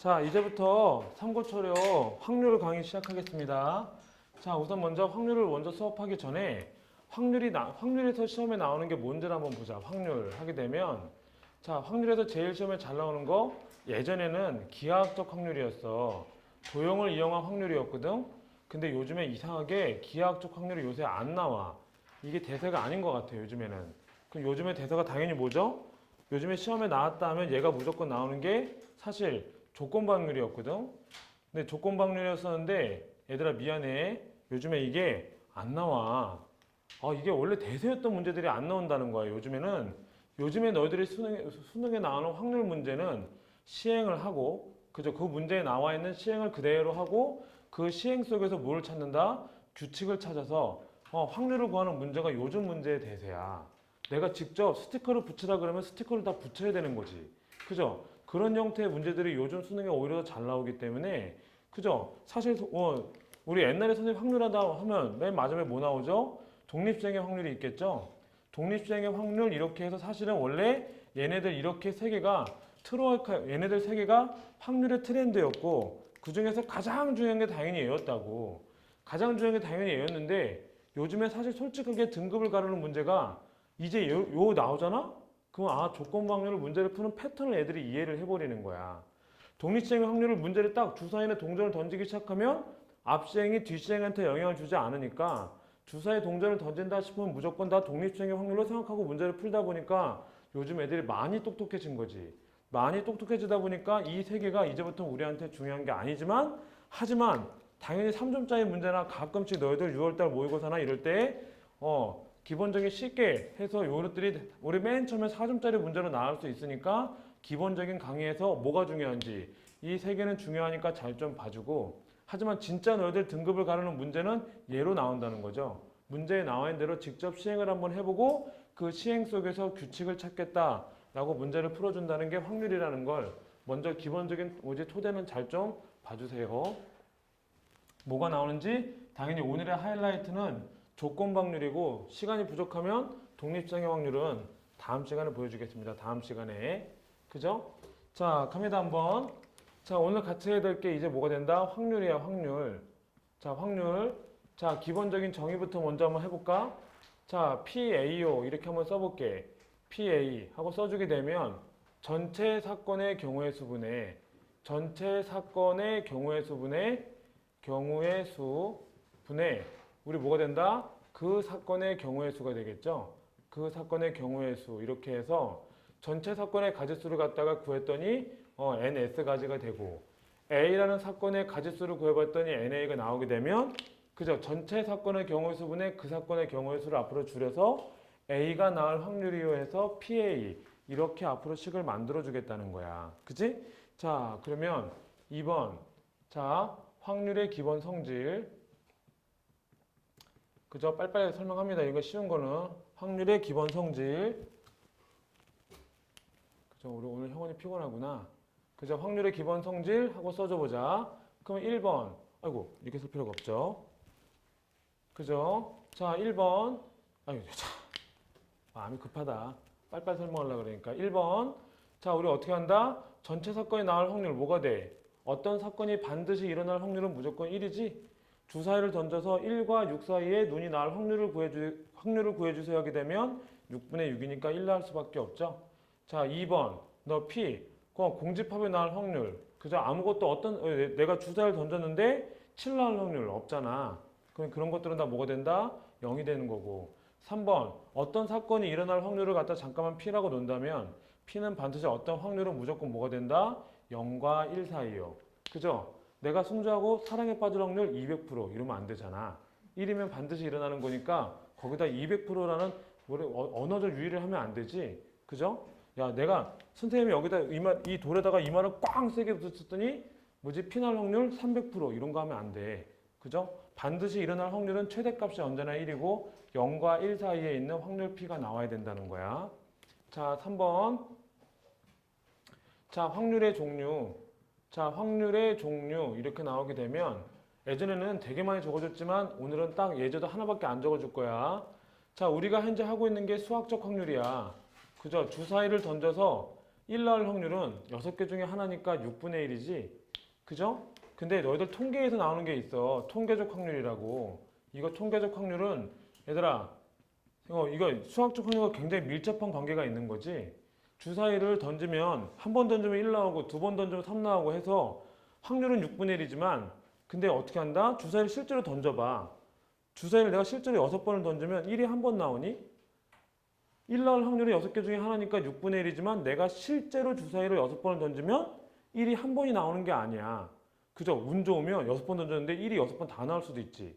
자, 이제부터 삼고초려 확률 강의 시작하겠습니다. 자, 우선 먼저 확률을 먼저 수업하기 전에 확률에서 시험에 나오는 게 뭔지를 한번 보자. 확률 하게 되면 자, 확률에서 제일 시험에 잘 나오는 거 예전에는 기하학적 확률이었어. 도형을 이용한 확률이었거든. 근데 요즘에 이상하게 기하학적 확률이 요새 안 나와. 이게 대세가 아닌 것 같아요, 요즘에는. 그럼 요즘에 대세가 당연히 뭐죠? 요즘에 시험에 나왔다 하면 얘가 무조건 나오는 게 사실 조건부 확률이었거든. 근데 조건부 확률이었었는데 얘들아 미안해. 요즘에 이게 안 나와. 이게 원래 대세였던 문제들이 안 나온다는 거야. 요즘에 너희들이 수능에 나오는 확률 문제는 시행을 하고 그죠? 그 문제에 나와 있는 시행을 그대로 하고 그 시행 속에서 뭘 찾는다? 규칙을 찾아서 확률을 구하는 문제가 요즘 문제의 대세야. 내가 직접 스티커를 붙이라 그러면 스티커를 다 붙여야 되는 거지. 그죠? 그런 형태의 문제들이 요즘 수능에 오히려 더 잘 나오기 때문에 그죠? 사실 우리 옛날에 선생님 확률하다 하면 맨 마지막에 뭐 나오죠? 독립수행의 확률이 있겠죠? 독립수행의 확률 이렇게 해서 사실은 원래 얘네들 이렇게 세 개가 얘네들 세 개가 확률의 트렌드였고 그 중에서 가장 중요한 게 당연히 얘였다고. 가장 중요한 게 당연히 얘였는데 요즘에 사실 솔직하게 등급을 가르는 문제가 이제 요 나오잖아? 그럼 조건부 확률을 문제를 푸는 패턴을 애들이 이해를 해버리는 거야. 독립시행의 확률을 문제를 딱 주사위나 동전을 던지기 시작하면 앞시행이 뒷시행한테 영향을 주지 않으니까 주사위 동전을 던진다 싶으면 무조건 다 독립시행의 확률로 생각하고 문제를 풀다 보니까 요즘 애들이 많이 똑똑해진 거지. 많이 똑똑해지다 보니까 이 세 개가 이제부터 우리한테 중요한 게 아니지만 하지만 당연히 3점짜리 문제나 가끔씩 너희들 6월달 모의고사나 이럴 때 기본적인 쉽게 해서 요것들이 우리 맨 처음에 4점짜리 문제로 나올 수 있으니까 기본적인 강의에서 뭐가 중요한지 이 세 개는 중요하니까 잘 좀 봐주고 하지만 진짜 너희들 등급을 가르는 문제는 얘로 나온다는 거죠. 문제에 나와 있는 대로 직접 시행을 한번 해보고 그 시행 속에서 규칙을 찾겠다라고 문제를 풀어준다는 게 확률이라는 걸 먼저 기본적인 토대는 잘 좀 봐주세요. 뭐가 나오는지 당연히 오늘의 하이라이트는 조건부 확률이고 시간이 부족하면 독립시행의 확률은 다음 시간에 보여주겠습니다. 다음 시간에. 그죠? 자, 갑니다 한번. 자, 오늘 같이 해야 될 게 이제 뭐가 된다? 확률이야, 확률. 자, 확률. 자, 기본적인 정의부터 먼저 한번 해볼까? 자, PAO 이렇게 한번 써볼게. PA 하고 써주게 되면 전체 사건의 경우의 수분에 전체 사건의 경우의 수 분의 우리 뭐가 된다? 그 사건의 경우의 수가 되겠죠? 그 사건의 경우의 수 이렇게 해서 전체 사건의 가지수를 갖다가 구했더니 NS 가지가 되고 A라는 사건의 가지수를 구해봤더니 NA가 나오게 되면 그죠? 전체 사건의 경우의 수분의 그 사건의 경우의 수를 앞으로 줄여서 A가 나올 확률이요 해서 PA 이렇게 앞으로 식을 만들어 주겠다는 거야. 그지? 자, 그러면 2번. 자, 확률의 기본 성질. 그죠? 빨리빨리 설명합니다. 이거 쉬운 거는 확률의 기본 성질. 그죠? 우리 오늘 형원이 피곤하구나. 그죠? 확률의 기본 성질 하고 써줘 보자. 그럼 1번. 아이고, 이렇게 쓸 필요가 없죠. 그죠? 자, 1번. 아이고, 참. 마음이 급하다. 빨리빨리 설명하려고 그러니까. 1번. 자, 우리 어떻게 한다? 전체 사건이 나올 확률 뭐가 돼? 어떤 사건이 반드시 일어날 확률은 무조건 1이지? 주사위를 던져서 1과 6 사이에 눈이 나올 확률을 구해주세요 하게 되면 6분의 6이니까 1 나올 수밖에 없죠. 자, 2번. 너 P. 공집합에 나올 확률. 그죠? 아무것도 내가 주사위를 던졌는데 7 나올 확률 없잖아. 그럼 그런 것들은 다 뭐가 된다? 0이 되는 거고. 3번. 어떤 사건이 일어날 확률을 갖다 잠깐만 P라고 놓는다면 P는 반드시 어떤 확률은 무조건 뭐가 된다? 0과 1 사이요. 그죠? 내가 승주하고 사랑에 빠질 확률 200% 이러면 안 되잖아. 1이면 반드시 일어나는 거니까 거기다 200%라는 언어적 유의를 하면 안 되지. 그죠? 야, 내가 선생님이 여기다 이 돌에다가 이마를 꽝 세게 붙였더니 뭐지? 피날 확률 300% 이런 거 하면 안 돼. 그죠? 반드시 일어날 확률은 최대값이 언제나 1이고 0과 1 사이에 있는 확률 P가 나와야 된다는 거야. 자, 3번. 자, 확률의 종류. 자, 확률의 종류 이렇게 나오게 되면 예전에는 되게 많이 적어줬지만 오늘은 딱 예제도 하나밖에 안 적어줄 거야. 자, 우리가 현재 하고 있는 게 수학적 확률이야. 그죠? 주사위를 던져서 1 나올 확률은 6개 중에 하나니까 6분의 1이지. 그죠? 근데 너희들 통계에서 나오는 게 있어. 통계적 확률이라고. 이거 통계적 확률은 얘들아 이거 수학적 확률과 굉장히 밀접한 관계가 있는 거지. 주사위를 던지면 한 번 던지면 1 나오고 두 번 던지면 3 나오고 해서 확률은 6분의 1이지만 근데 어떻게 한다? 주사위를 실제로 던져봐. 주사위를 내가 실제로 6번을 던지면 1이 한 번 나오니? 1 나올 확률이 6개 중에 하나니까 6분의 1이지만 내가 실제로 주사위를 6번을 던지면 1이 한 번이 나오는 게 아니야. 그죠? 운 좋으면 6번 던졌는데 1이 6번 다 나올 수도 있지.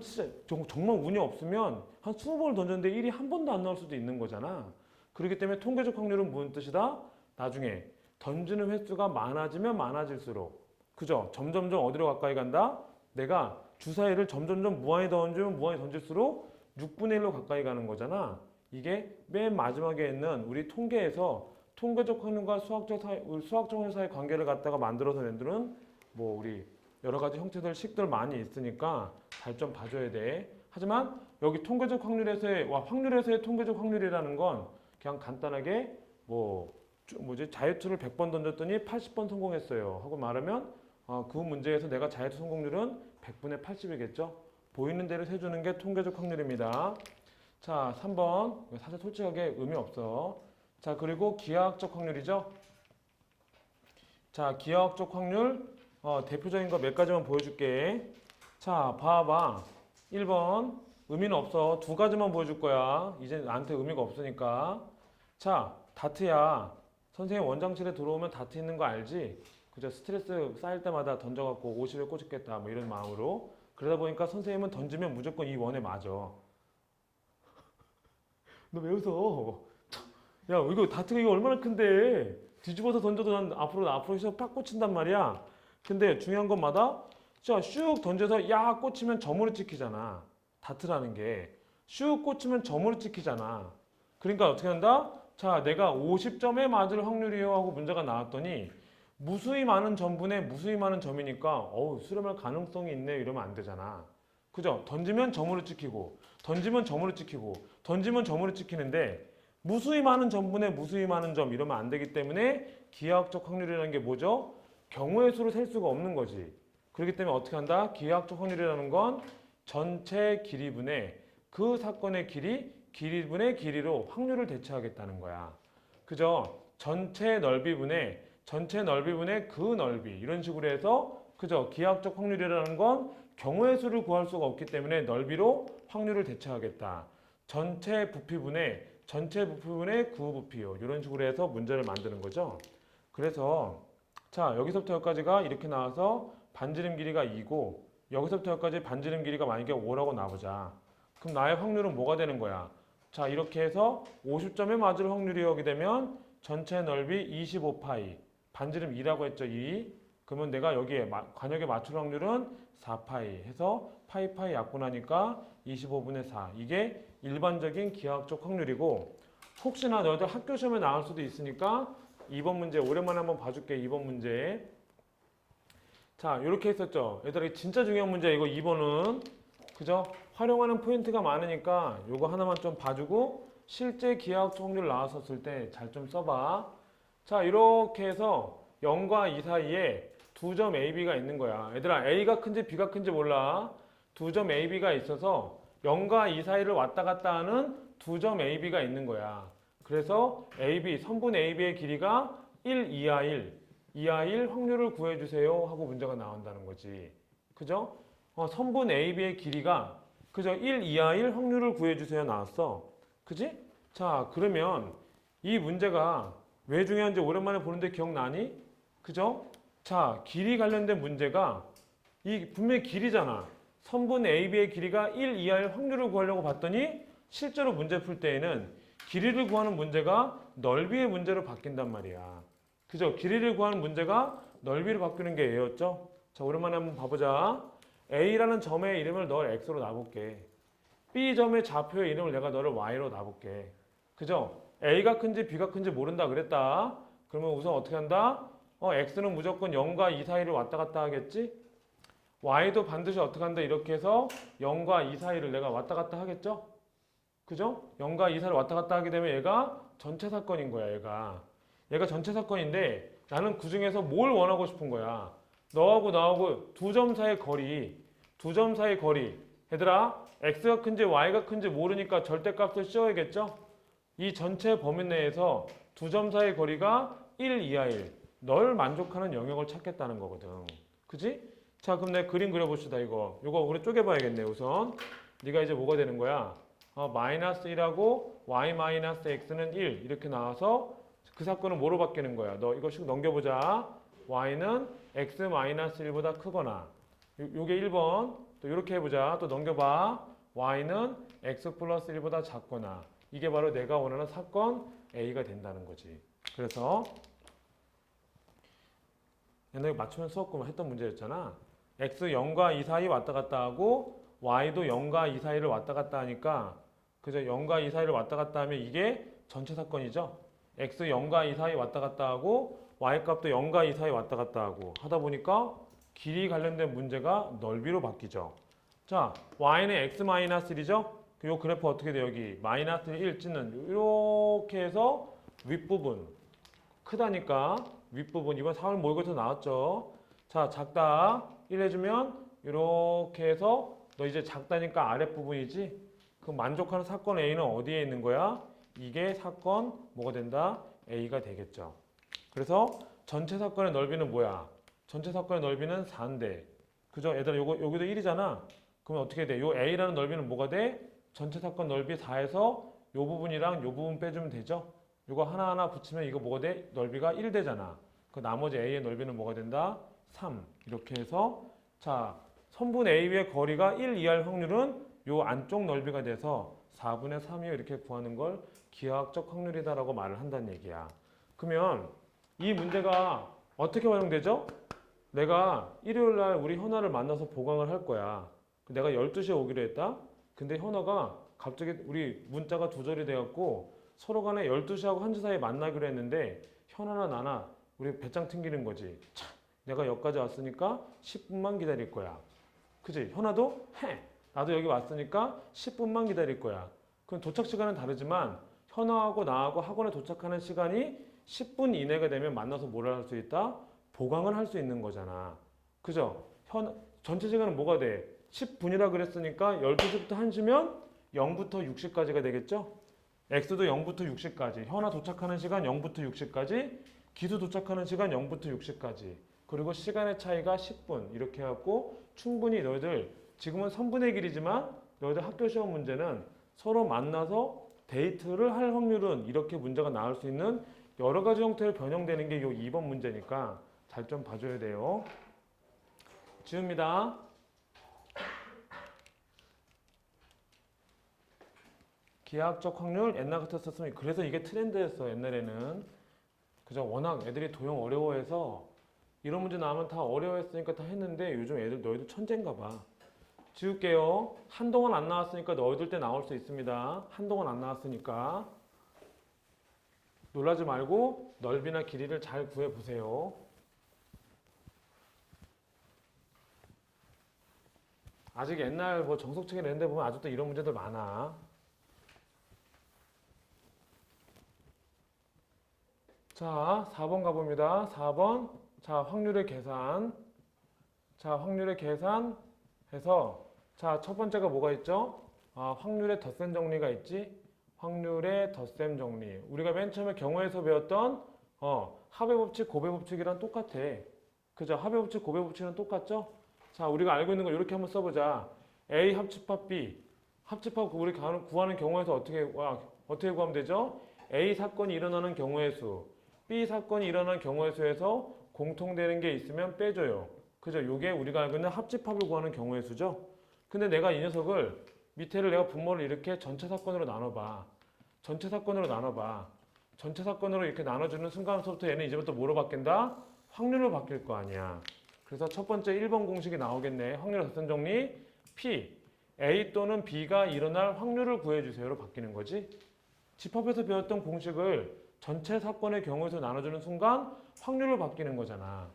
진짜 정말 운이 없으면 한 20번을 던졌는데 1이 한 번도 안 나올 수도 있는 거잖아. 그렇기 때문에 통계적 확률은 무슨 뜻이다? 나중에 던지는 횟수가 많아지면 많아질수록 그죠? 점점점 어디로 가까이 간다? 내가 주사위를 점점점 무한히 던지면 무한히 던질수록 6분의 1로 가까이 가는 거잖아. 이게 맨 마지막에 있는 우리 통계에서 통계적 확률과 수학적 확률 사이 관계를 갖다가 만들어서 만드는 뭐 우리 여러 가지 형태들 식들 많이 있으니까 잘 좀 봐줘야 돼. 하지만 여기 통계적 확률에서의 통계적 확률이라는 건 그냥 간단하게 자유투를 100번 던졌더니 80번 성공했어요 하고 말하면 그 문제에서 내가 자유투 성공률은 100분의 80이겠죠. 보이는 대로 세주는 게 통계적 확률입니다. 자, 3번. 사실 솔직하게 의미 없어. 자, 그리고 기하학적 확률이죠. 자, 기하학적 확률 대표적인 거 몇 가지만 보여줄게. 자, 봐봐. 1번 의미는 없어. 2가지만 보여줄 거야. 이제 나한테 의미가 없으니까. 자, 다트야. 선생님 원장실에 들어오면 다트 있는 거 알지? 그죠? 스트레스 쌓일 때마다 던져갖고 50에 꽂겠다 뭐 이런 마음으로. 그러다 보니까 선생님은 던지면 무조건 이 원에 맞아. 너 왜 웃어? 야, 이거 다트가 이거 얼마나 큰데? 뒤집어서 던져도 난 앞으로 해서 팍 꽂힌단 말이야. 근데 중요한 것마다 자, 슉 던져서 야 꽂히면 점으로 찍히잖아. 다트라는 게 슉 꽂히면 점으로 찍히잖아. 그러니까 어떻게 한다? 자, 내가 50점에 맞을 확률이요 하고 문제가 나왔더니 무수히 많은 점분의 무수히 많은 점이니까 수렴할 가능성이 있네 이러면 안 되잖아. 그죠? 던지면 점으로 찍히고 던지면 점으로 찍히고 던지면 점으로 찍히는데 무수히 많은 점분의 무수히 많은 점 이러면 안 되기 때문에 기하학적 확률이라는 게 뭐죠? 경우의 수를 셀 수가 없는 거지. 그렇기 때문에 어떻게 한다? 기하학적 확률이라는 건 전체 길이분의 그 사건의 길이분의 길이로 확률을 대체하겠다는 거야. 그죠? 전체 넓이분의 그 넓이 이런 식으로 해서 그죠? 기하학적 확률이라는 건 경우의 수를 구할 수가 없기 때문에 넓이로 확률을 대체하겠다. 전체 부피분의 그 부피요. 이런 식으로 해서 문제를 만드는 거죠. 그래서 자, 여기서부터 여기까지가 이렇게 나와서 반지름 길이가 2고 여기서부터 여기까지 반지름 길이가 만약에 5라고 나오자. 그럼 나의 확률은 뭐가 되는 거야? 자, 이렇게 해서 50점에 맞을 확률이 여기 되면 전체 넓이 25파이 반지름 2라고 했죠. 2. 그러면 내가 여기에 관역에 맞출 확률은 4파이 해서 파이 약분하니까 25분의 4. 이게 일반적인 기하학적 확률이고 혹시나 너희들 학교 시험에 나올 수도 있으니까 2번 문제 오랜만에 한번 봐줄게. 2번 문제. 자, 이렇게 했었죠. 얘들아 진짜 중요한 문제 이거 2번은 그죠? 활용하는 포인트가 많으니까 이거 하나만 좀 봐주고 실제 기하학적 확률 나왔었을 때 잘 좀 써봐. 자, 이렇게 해서 0과 2 사이에 두 점 AB가 있는 거야. 얘들아 A가 큰지 B가 큰지 몰라. 두 점 AB가 있어서 0과 2 사이를 왔다 갔다 하는 두 점 AB가 있는 거야. 그래서 선분 AB의 길이가 1, 2하 1 확률을 구해주세요 하고 문제가 나온다는 거지. 그죠? 선분 AB의 길이가 그죠? 1, 2하 1 확률을 구해주세요 나왔어. 그지? 자, 그러면 이 문제가 왜 중요한지 오랜만에 보는데 기억나니? 그죠? 자, 길이 관련된 문제가 분명히 길이잖아. 선분 AB의 길이가 1, 2하 1 확률을 구하려고 봤더니 실제로 문제 풀 때에는 길이를 구하는 문제가 넓이의 문제로 바뀐단 말이야. 그죠? 길이를 구하는 문제가 넓이로 바뀌는 게 A였죠? 자, 오랜만에 한번 봐보자. A라는 점의 이름을 너를 X로 놔볼게. B점의 좌표의 이름을 내가 너를 Y로 놔볼게. 그죠? A가 큰지 B가 큰지 모른다 그랬다. 그러면 우선 어떻게 한다? X는 무조건 0과 2 사이를 왔다 갔다 하겠지? Y도 반드시 어떻게 한다? 이렇게 해서 0과 2 사이를 내가 왔다 갔다 하겠죠? 그죠? 0과 2 사이를 왔다 갔다 하게 되면 얘가 전체 사건인 거야, 얘가. 얘가 전체 사건인데 나는 그 중에서 뭘 원하고 싶은 거야. 너하고 나하고 두 점 사이의 거리, 두 점 사이의 거리. 얘들아, x가 큰지 y가 큰지 모르니까 절대값을 씌워야겠죠? 이 전체 범위 내에서 두 점 사이의 거리가 1 이하일 널 만족하는 영역을 찾겠다는 거거든. 그지? 자, 그럼 내가 그림 그려봅시다. 이거 우리 쪼개봐야겠네. 우선 네가 이제 뭐가 되는 거야? 마이너스 1하고 y 마이너스 x는 1 이렇게 나와서 그 사건은 뭐로 바뀌는 거야? 너 이거 씩 넘겨보자. y는 x 마이너스 1보다 크거나 요게 1번. 또 이렇게 해보자. 또 넘겨봐. y는 x 플러스 1보다 작거나 이게 바로 내가 원하는 사건 A가 된다는 거지. 그래서 옛날에 맞추면 수업 했던 문제였잖아. x 0과 2 사이 왔다 갔다 하고 y도 0과 2 사이를 왔다 갔다 하니까 그죠? 0과 2 사이를 왔다 갔다 하면 이게 전체 사건이죠. x 0과 2 사이 왔다 갔다 하고 y 값도 0과 2 사이 왔다 갔다 하고 하다 보니까 길이 관련된 문제가 넓이로 바뀌죠. 자, y는 x-1이죠? 요 그래프 어떻게 돼요? 여기 마이너스 1 찍는 이렇게 해서 윗부분 크다니까 윗부분 이번 4월 모의고사 나왔죠. 자, 작다 1 해주면 이렇게 해서 너 이제 작다니까 아랫부분이지? 그럼 만족하는 사건 A는 어디에 있는 거야? 이게 사건 뭐가 된다? A가 되겠죠. 그래서 전체 사건의 넓이는 뭐야? 전체 사건의 넓이는 4인데 그죠? 얘들아 여기도 1이잖아. 그러면 어떻게 돼? 요 A라는 넓이는 뭐가 돼? 전체 사건 넓이 4에서 요 부분이랑 요 부분 빼주면 되죠? 요거 하나하나 붙이면 이거 뭐가 돼? 넓이가 1 되잖아. 그 나머지 A의 넓이는 뭐가 된다? 3. 이렇게 해서 자, 선분 A의 거리가 1 이하일 확률은 요 안쪽 넓이가 돼서 4분의 3이요 이렇게 구하는 걸 기하학적 확률이다라고 말을 한다는 얘기야. 그러면 이 문제가 어떻게 활용되죠? 내가 일요일 날 우리 현아를 만나서 보강을 할 거야. 내가 12시에 오기로 했다. 근데 현아가 갑자기 우리 문자가 두절이 돼갖고 서로 간에 12시하고 1시 사이에 만나기로 했는데 현아나 나나 우리 배짱 튕기는 거지. 참, 내가 여기까지 왔으니까 10분만 기다릴 거야. 그지? 현아도 해. 나도 여기 왔으니까 10분만 기다릴 거야. 그럼 도착 시간은 다르지만 현아하고 나하고 학원에 도착하는 시간이 10분 이내가 되면 만나서 뭘 할 수 있다? 보강을 할 수 있는 거잖아. 그죠? 전체 시간은 뭐가 돼? 10분이라 그랬으니까 12시부터 1시면 0부터 60까지가 되겠죠? x도 0부터 60까지, 현아 도착하는 시간 0부터 60까지, 기수 도착하는 시간 0부터 60까지, 그리고 시간의 차이가 10분 이렇게 해갖고 충분히 너희들 지금은 선분의 길이지만 너희들 학교 시험 문제는 서로 만나서 데이트를 할 확률은 이렇게 문제가 나올 수 있는 여러 가지 형태로 변형되는 게 이 2번 문제니까 잘 좀 봐줘야 돼요. 지웁니다. 기하학적 확률 옛날 같았었으면 그래서 이게 트렌드였어 옛날에는. 그죠? 워낙 애들이 도형 어려워해서 이런 문제 나오면 다 어려워했으니까 다 했는데 요즘 애들 너희들 천재인가 봐. 지울게요. 한동안 안 나왔으니까 너희들 때 나올 수 있습니다. 한동안 안 나왔으니까 놀라지 말고 넓이나 길이를 잘 구해보세요. 아직 옛날 뭐 정석책에 냈는데 보면 아직도 이런 문제들 많아. 자, 4번 가봅니다. 4번. 자, 확률의 계산. 자, 확률의 계산 해서 자, 첫 번째가 뭐가 있죠? 확률의 덧셈 정리가 있지? 확률의 덧셈 정리. 우리가 맨 처음에 경우에서 배웠던 합의 법칙, 고배 법칙이랑 똑같아. 그죠? 합의 법칙, 고배 법칙이랑 똑같죠? 자, 우리가 알고 있는 거 이렇게 한번 써보자. A 합집합 B. 합집합 우리 구하는 경우에서 어떻게 구하면 되죠? A 사건이 일어나는 경우의 수, B 사건이 일어나는 경우의 수에서 공통되는 게 있으면 빼줘요. 그죠? 요게 우리가 알고 있는 합집합을 구하는 경우의 수죠? 근데 내가 이 녀석을 밑에를 내가 분모를 이렇게 전체 사건으로 나눠봐. 전체 사건으로 나눠봐. 전체 사건으로 이렇게 나눠주는 순간부터 얘는 이제부터 뭐로 바뀐다? 확률로 바뀔 거 아니야. 그래서 첫 번째 1번 공식이 나오겠네. 확률 덧셈 정리. P. A 또는 B가 일어날 확률을 구해주세요로 바뀌는 거지. 집합에서 배웠던 공식을 전체 사건의 경우에서 나눠주는 순간 확률로 바뀌는 거잖아.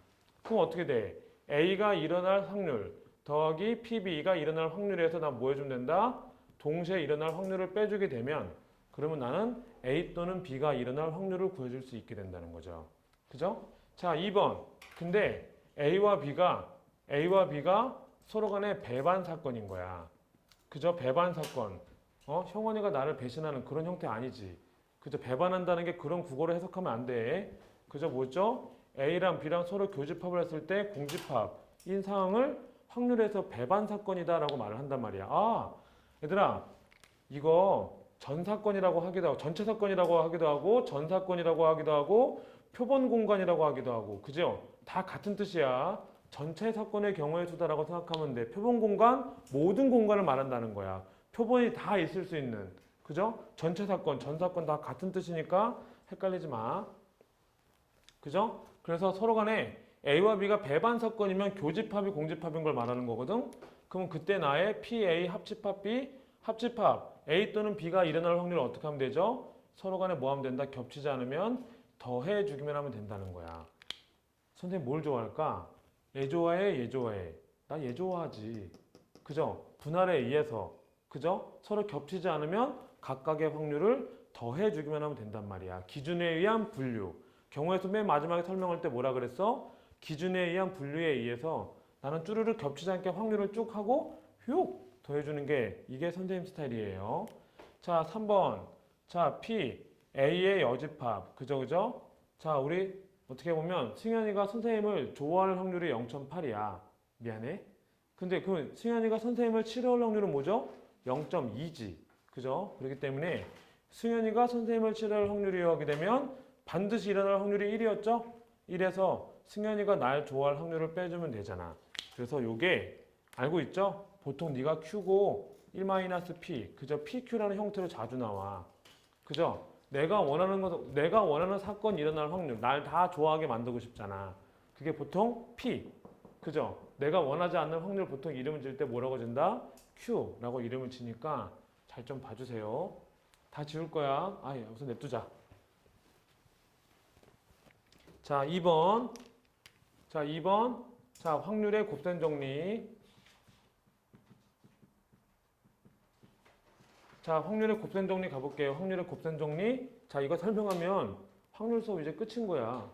그럼 어떻게 돼? A가 일어날 확률 더하기 PB가 일어날 확률에서 나 뭐 해주면 된다? 동시에 일어날 확률을 빼주게 되면 그러면 나는 A 또는 B가 일어날 확률을 구해줄 수 있게 된다는 거죠. 그죠? 자, 2번. 근데 A와 B가 서로 간에 배반 사건인 거야. 그죠? 배반 사건. 형원이가 나를 배신하는 그런 형태 아니지. 그죠? 배반한다는 게 그런 국어로 해석하면 안 돼. 그죠? 뭐죠? A랑 B랑 서로 교집합을 했을 때 공집합인 상황을 확률에서 배반 사건이다라고 말을 한단 말이야. 아, 얘들아, 이거 전 사건이라고 하기도 하고, 전체 사건이라고 하기도 하고, 전 사건이라고 하기도 하고, 표본 공간이라고 하기도 하고, 그죠? 다 같은 뜻이야. 전체 사건의 경우의 수다라고 생각하면 돼. 표본 공간, 모든 공간을 말한다는 거야. 표본이 다 있을 수 있는, 그죠? 전체 사건, 전 사건 다 같은 뜻이니까 헷갈리지 마. 그죠? 그래서 서로 간에 A와 B가 배반 사건이면 교집합이 공집합인 걸 말하는 거거든. 그럼 그때 나의 PA 합집합 B 합집합 A 또는 B가 일어날 확률을 어떻게 하면 되죠? 서로 간에 뭐 하면 된다? 겹치지 않으면 더해 주기만 하면 된다는 거야. 선생님 뭘 좋아할까? 얘 좋아해, 얘 좋아해. 나 얘 좋아하지. 그죠? 분할에 의해서. 그죠? 서로 겹치지 않으면 각각의 확률을 더해 주기만 하면 된단 말이야. 기준에 의한 분류. 경우의 수 맨 마지막에 설명할 때 뭐라 그랬어? 기준에 의한 분류에 의해서 나는 쭈르륵 겹치지 않게 확률을 쭉 하고 휙 더해주는 게 이게 선생님 스타일이에요. 자, 3번. 자, P, A의 여집합. 그죠? 자, 우리 어떻게 보면 승현이가 선생님을 좋아할 확률이 0.8이야. 미안해. 근데 그 승현이가 선생님을 싫어할 확률은 뭐죠? 0.2지. 그죠? 그렇기 때문에 승현이가 선생님을 싫어할 확률이 하게 되면 반드시 일어날 확률이 1이었죠? 1에서 승현이가 날 좋아할 확률을 빼주면 되잖아. 그래서 요게 알고 있죠? 보통 네가 Q고 1-P, 그저 PQ라는 형태로 자주 나와. 그죠? 내가 원하는 사건이 일어날 확률, 날 다 좋아하게 만들고 싶잖아. 그게 보통 P, 그죠? 내가 원하지 않는 확률 보통 이름을 질 때 뭐라고 진다? Q라고 이름을 지니까 잘 좀 봐주세요. 다 지울 거야. 우선 냅두자. 자, 2번. 자, 2번. 자, 확률의 곱셈 정리. 자, 확률의 곱셈 정리 가볼게요. 확률의 곱셈 정리. 자, 이거 설명하면 확률 수업 이제 끝인 거야.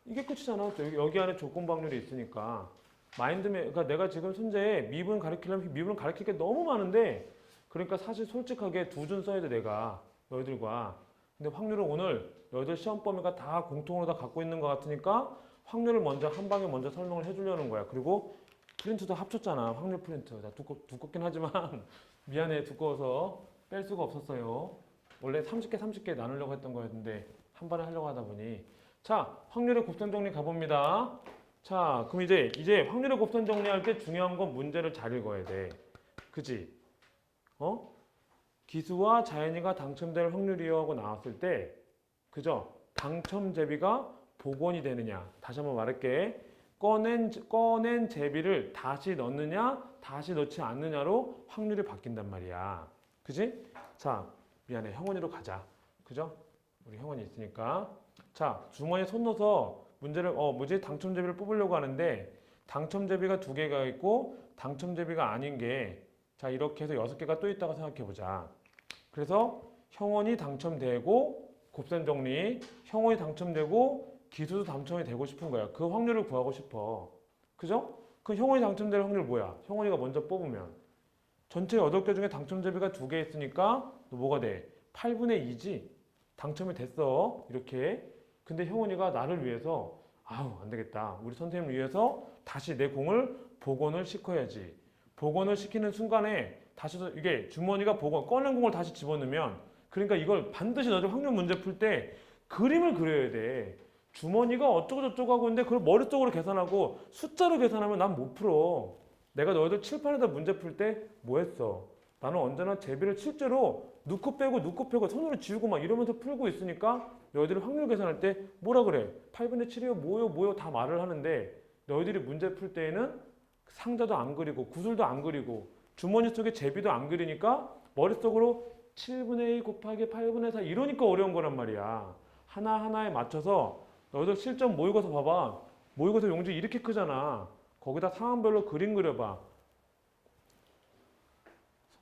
이게 끝이잖아. 여기 안에 조건 확률이 있으니까. 그러니까 내가 지금 현재 미분 가르치려면 미분을 가르칠 게 너무 많은데, 그러니까 사실 솔직하게 두 줄 써야 돼, 내가. 너희들과. 근데 확률을 오늘 너희들 시험 범위가 다 공통으로 다 갖고 있는 것 같으니까 확률을 먼저 한 방에 먼저 설명을 해주려는 거야. 그리고 프린트도 합쳤잖아. 확률 프린트. 나 두껍긴 하지만 미안해. 두꺼워서 뺄 수가 없었어요. 원래 30개 나누려고 했던 거였는데 한 번에 하려고 하다 보니. 자, 확률의 곱셈 정리 가봅니다. 자, 그럼 이제 확률의 곱셈 정리할 때 중요한 건 문제를 잘 읽어야 돼. 그지? 기수와 자연이가 당첨될 확률이요 하고 나왔을 때, 그죠? 당첨 제비가 복원이 되느냐. 다시 한번 말할게. 꺼낸 제비를 다시 넣느냐, 다시 넣지 않느냐로 확률이 바뀐단 말이야. 그지? 자, 미안해. 형원이로 가자. 그죠? 우리 형원이 있으니까. 자, 주머니에 손 넣어서 문제를, 당첨 제비를 뽑으려고 하는데, 당첨 제비가 2개가 있고, 당첨 제비가 아닌 게, 자, 이렇게 해서 6개가 또 있다고 생각해 보자. 그래서 형원이 당첨되고, 곱셈 정리, 형원이 당첨되고, 기수도 당첨이 되고 싶은 거야. 그 확률을 구하고 싶어. 그죠? 그 형원이 당첨될 확률 뭐야? 형원이가 먼저 뽑으면. 전체 8개 중에 당첨 제비가 2개 있으니까, 너 뭐가 돼? 8분의 2지? 당첨이 됐어. 이렇게. 근데 형원이가 나를 위해서, 안 되겠다. 우리 선생님을 위해서 다시 내 공을 복원을 시켜야지. 복원을 시키는 순간에 다시 이게 주머니가 꺼낸 공을 다시 집어넣으면, 그러니까 이걸 반드시 너희들 확률 문제 풀 때 그림을 그려야 돼. 주머니가 어쩌고저쩌고 하고 있는데 그걸 머릿속으로 계산하고 숫자로 계산하면 난 못 풀어. 내가 너희들 칠판에다 문제 풀 때 뭐 했어? 나는 언제나 제비를 실제로 넣고 빼고 손으로 지우고 막 이러면서 풀고 있으니까 너희들이 확률 계산할 때 뭐라 그래? 8분의 7이요? 뭐요? 다 말을 하는데 너희들이 문제 풀 때에는 상자도 안 그리고 구슬도 안 그리고 주머니 속에 제비도 안 그리니까 머릿속으로 7분의 2 곱하기 8분의 4 이러니까 어려운 거란 말이야. 하나하나에 맞춰서 너희들 실전 모의고사 봐봐. 모의고사 용지 이렇게 크잖아. 거기다 상황별로 그림 그려봐.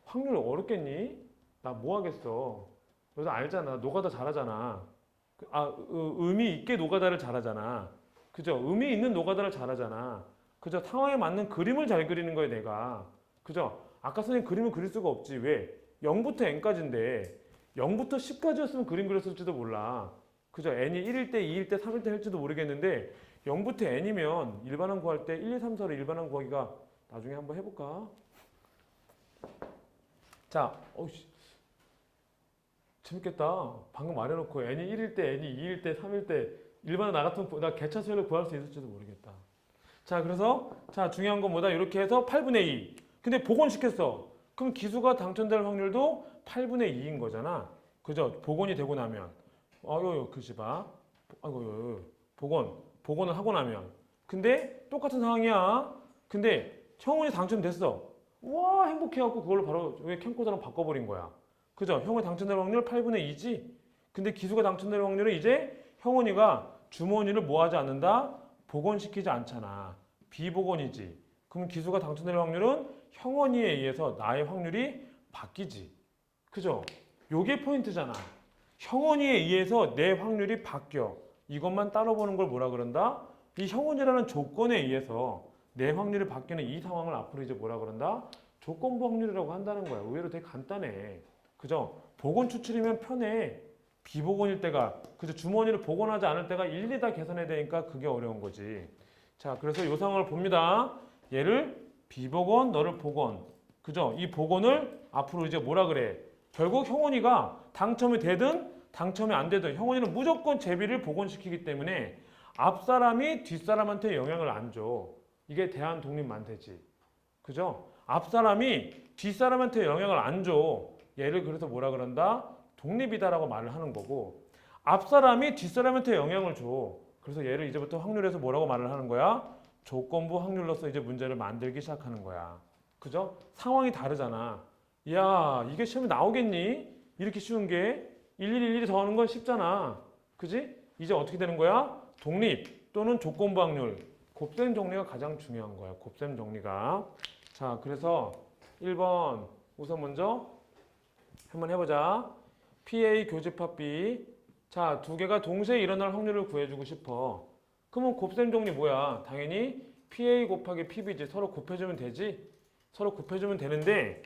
확률 어렵겠니? 나 뭐 하겠어. 너도 알잖아. 노가다 잘하잖아. 의미 있게 노가다를 잘하잖아. 그죠? 의미 있는 노가다를 잘하잖아. 그죠? 상황에 맞는 그림을 잘 그리는 거야, 내가. 그죠? 아까 선생님 그림을 그릴 수가 없지. 왜? 0부터 n까지인데 0부터 10까지였으면 그림 그렸을지도 몰라. 그죠? n이 1일 때, 2일 때, 3일 때 할지도 모르겠는데 0부터 n이면 일반항 구할 때 1, 2, 3, 4를 일반항 구하기가 나중에 한번 해볼까? 자, 재밌겠다. 방금 말해놓고 n이 1일 때, n이 2일 때, 3일 때 일반항 나 같으면 나 개차수열을 구할 수 있을지도 모르겠다. 자, 그래서 자 중요한 건 뭐다? 이렇게 해서 8분의 2. 근데 복원시켰어. 그럼 기수가 당첨될 확률도 8분의 2인 거잖아. 그죠? 복원이 되고 나면. 글씨 봐. 복원을 하고 나면. 근데 똑같은 상황이야. 근데 형원이 당첨됐어. 와, 행복해갖고 그걸로 바로 왜 캠코더랑 바꿔버린 거야. 그죠? 형원이 당첨될 확률 8분의 2지? 근데 기수가 당첨될 확률은 이제 형원이가 주머니를 뭐 하지 않는다? 복원시키지 않잖아. 비복원이지. 그럼 기수가 당첨될 확률은 형원이에 의해서 나의 확률이 바뀌지. 그죠? 요게 포인트잖아. 형원이에 의해서 내 확률이 바뀌어. 이것만 따로 보는 걸 뭐라 그런다? 이 형원이라는 조건에 의해서 내 확률이 바뀌는 이 상황을 앞으로 이제 뭐라 그런다? 조건부 확률이라고 한다는 거야. 의외로 되게 간단해. 그죠? 복원 추출이면 편해. 비복원일 때가, 그죠? 주머니를 복원하지 않을 때가 일일이 다 계산해야 되니까 그게 어려운 거지. 자, 그래서 이 상황을 봅니다. 얘를 비복원, 너를 복원. 그죠? 이 복원을 앞으로 이제 뭐라 그래? 결국 형원이가 당첨이 되든 당첨이 안 되든 형원이는 무조건 제비를 복원시키기 때문에 앞 사람이 뒷 사람한테 영향을 안 줘. 이게 대한 독립 만세지. 그죠? 앞 사람이 뒷 사람한테 영향을 안 줘. 얘를 그래서 뭐라 그런다? 독립이다라고 말을 하는 거고, 앞 사람이 뒷 사람한테 영향을 줘. 그래서 얘를 이제부터 확률에서 뭐라고 말을 하는 거야? 조건부 확률로서 이제 문제를 만들기 시작하는 거야. 그죠? 상황이 다르잖아. 야, 이게 시험에 나오겠니? 이렇게 쉬운 게 1111 더하는 건 쉽잖아. 그지? 이제 어떻게 되는 거야? 독립 또는 조건부 확률. 곱셈 정리가 가장 중요한 거야. 곱셈 정리가. 자, 그래서 1번 우선 먼저 한번 해보자. PA 교집합 B. 자, 두 개가 동시에 일어날 확률을 구해주고 싶어. 그러면 곱셈 정리 뭐야? 당연히 PA 곱하기 PB지. 서로 곱해주면 되지? 서로 곱해주면 되는데,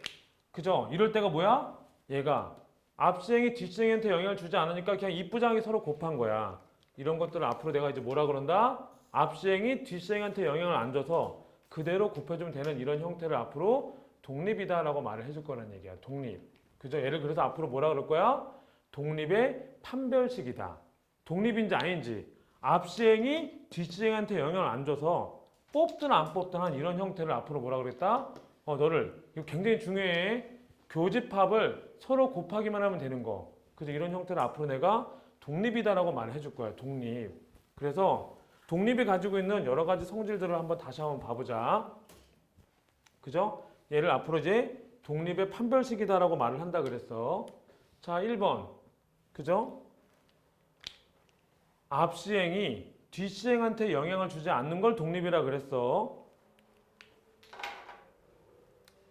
그죠? 이럴 때가 뭐야? 얘가 앞시행이 뒷시행한테 영향을 주지 않으니까 그냥 입부장이 서로 곱한 거야. 이런 것들을 앞으로 내가 이제 뭐라 그런다? 앞시행이 뒷시행한테 영향을 안 줘서 그대로 곱해주면 되는 이런 형태를 앞으로 독립이다라고 말을 해줄 거란 얘기야. 독립. 그죠? 얘를 그래서 앞으로 뭐라 그럴 거야? 독립의 판별식이다. 독립인지 아닌지. 앞시행이 뒷시행한테 영향을 안 줘서 뽑든 안 뽑든 한 이런 형태를 앞으로 뭐라 그랬다? 너를, 이거 굉장히 중요해. 교집합을 서로 곱하기만 하면 되는 거. 그래서 이런 형태를 앞으로 내가 독립이다라고 말을 해줄 거야. 독립. 그래서 독립이 가지고 있는 여러 가지 성질들을 한번 다시 한번 봐보자. 그죠? 얘를 앞으로 이제 독립의 판별식이다라고 말을 한다 그랬어. 자, 1번. 그죠? 앞시행이 뒷시행한테 영향을 주지 않는 걸 독립이라 그랬어.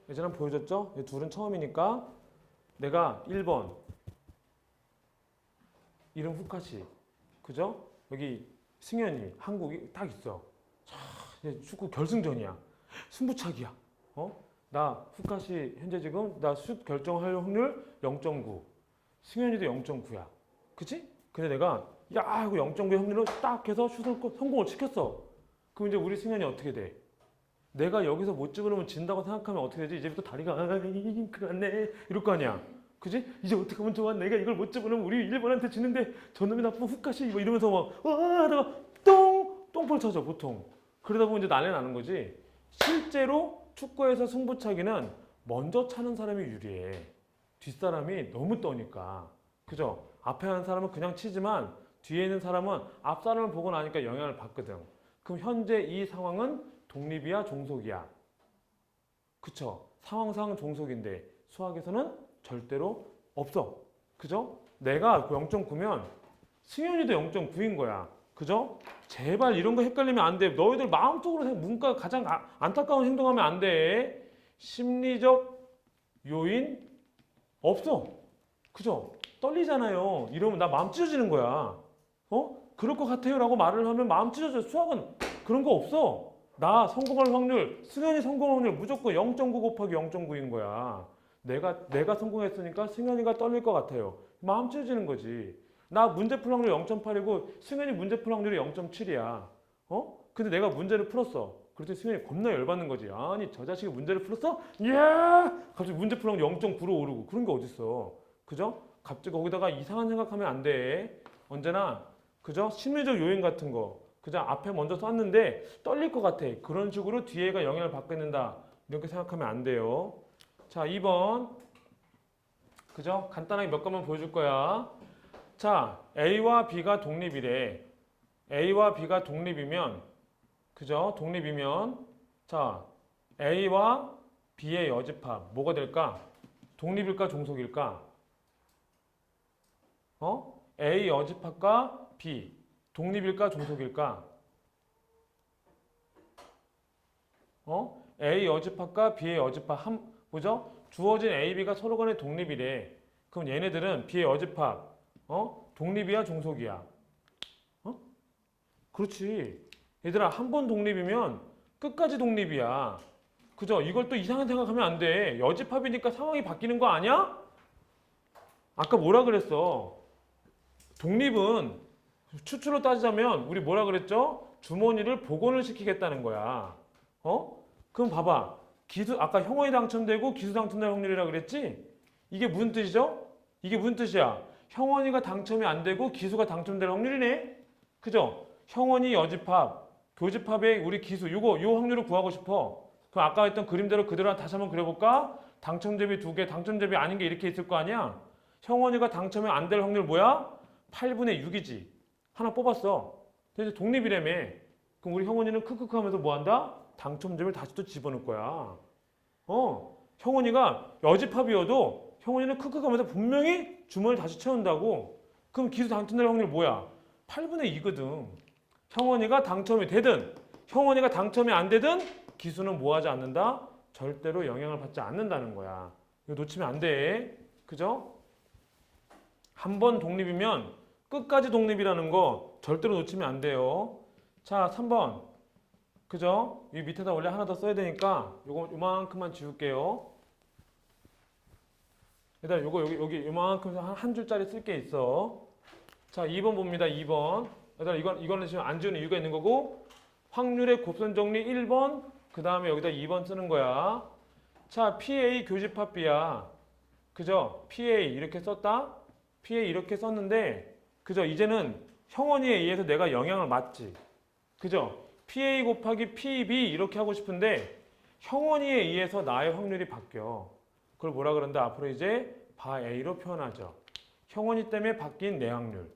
예전에 보여줬죠? 이 둘은 처음이니까 내가 1번 이름 후카시. 그죠? 여기 승현이 한국이 딱 있어. 자, 이제 축구 결승전이야. 승부차기야. 나 후카시 현재 지금 나 슛 결정할 확률 0.9. 승현이도 0.9야. 그치? 근데 내가 야 이거 0.9의 확률로 딱 해서 슛을 성공을 시켰어. 그럼 이제 우리 승현이 어떻게 돼? 내가 여기서 못 집으면 진다고 생각하면 어떻게 되지? 이제부터 다리가 그렇네 이럴 거 아니야. 그지? 이제 어떻게 하면 좋아? 내가 이걸 못 집으면 우리 일본한테 지는데 저놈이 나쁜 후카시 뭐 이러면서 막 하다가 똥볼 쳐져 보통. 그러다 보면 이제 난리 나는 거지. 실제로 축구에서 승부차기는 먼저 차는 사람이 유리해. 뒷사람이 너무 떠니까. 그죠? 앞에 하는 사람은 그냥 치지만 뒤에 있는 사람은 앞 사람을 보고 나니까 영향을 받거든. 그럼 현재 이 상황은 독립이야, 종속이야? 그쵸? 상황상 종속인데 수학에서는 절대로 없어. 그죠? 내가 0.9면 승현이도 0.9인 거야. 그죠? 제발 이런 거 헷갈리면 안 돼. 너희들 마음속으로 문과 가장 안타까운 행동하면 안 돼. 심리적 요인 없어. 그죠? 떨리잖아요. 이러면 나 마음 찢어지는 거야. 그럴 것 같아요 라고 말을 하면 마음 찢어져. 수학은 그런 거 없어. 나 성공할 확률, 승현이 성공할 확률 무조건 0.9 곱하기 0.9인 거야. 내가 성공했으니까 승현이가 떨릴 것 같아요. 마음 찢어지는 거지. 나 문제 풀 확률 0.8이고 승현이 문제 풀 확률이 0.7이야. 근데 내가 문제를 풀었어. 그랬더니 승현이 겁나 열받는 거지. 아니 저 자식이 문제를 풀었어? 이야! 갑자기 문제 풀 확률 0.9로 오르고. 그런 게 어딨어. 그죠? 갑자기 거기다가 이상한 생각하면 안 돼. 언제나 그죠? 심리적 요인 같은 거. 그죠? 앞에 먼저 썼는데 떨릴 것 같아. 그런 식으로 뒤에가 영향을 받겠는다. 이렇게 생각하면 안 돼요. 자, 2번. 그죠? 간단하게 몇 가만 보여줄 거야. 자, A와 B가 독립이래. A와 B가 독립이면, 그죠? 독립이면, 자, A와 B의 여집합. 뭐가 될까? 독립일까? 종속일까? A 여집합과 B. 독립일까? 종속일까? A 여집합과 B의 여집합. 뭐죠? 주어진 A, B가 서로 간에 독립이래. 그럼 얘네들은 B의 여집합. 독립이야? 종속이야? 그렇지. 얘들아, 한 번 독립이면 끝까지 독립이야. 그죠? 이걸 또 이상한 생각하면 안 돼. 여집합이니까 상황이 바뀌는 거 아니야? 아까 뭐라 그랬어? 독립은 추출로 따지자면 우리 뭐라 그랬죠? 주머니를 복원을 시키겠다는 거야. 그럼 봐봐. 아까 형원이 당첨되고 기수 당첨될 확률이라 그랬지? 이게 무슨 뜻이죠? 이게 무슨 뜻이야? 형원이가 당첨이 안 되고 기수가 당첨될 확률이네? 그죠? 형원이 여집합, 교집합의 우리 기수, 요 확률을 구하고 싶어. 그럼 아까 했던 그림대로 그대로 다시 한번 그려볼까? 당첨제비 2개, 당첨제비 아닌 게 이렇게 있을 거 아니야? 형원이가 당첨이 안 될 확률 뭐야? 8분의 6이지. 하나 뽑았어. 근데 독립이라며. 그럼 우리 형원이는 크크크 하면서 뭐 한다? 당첨점을 다시 또 집어넣을 거야. 형원이가 여집합이어도 형원이는 크크크 하면서 분명히 주머니를 다시 채운다고. 그럼 기수 당첨될 확률 뭐야? 8분의 2거든. 형원이가 당첨이 되든 형원이가 당첨이 안 되든 기수는 뭐 하지 않는다? 절대로 영향을 받지 않는다는 거야. 이거 놓치면 안 돼. 그죠? 한 번 독립이면 끝까지 독립이라는 거 절대로 놓치면 안 돼요. 자, 3번. 그죠? 이 밑에다 원래 하나 더 써야 되니까 요만큼만 지울게요. 일단 여기 요만큼 한 줄짜리 쓸 게 있어. 자, 2번 봅니다. 2번. 얘들아, 이거는 지금 안 지우는 이유가 있는 거고, 확률의 곱선 정리 1번, 그 다음에 여기다 2번 쓰는 거야. 자, PA 교집합 B야. 그죠? PA 이렇게 썼다? PA 이렇게 썼는데, 그죠? 이제는 형원이에 의해서 내가 영향을 받지. 그죠? PA 곱하기 PB 이렇게 하고 싶은데, 형원이에 의해서 나의 확률이 바뀌어. 그걸 뭐라 그런다? 앞으로 이제 바 A로 표현하죠. 형원이 때문에 바뀐 내 확률.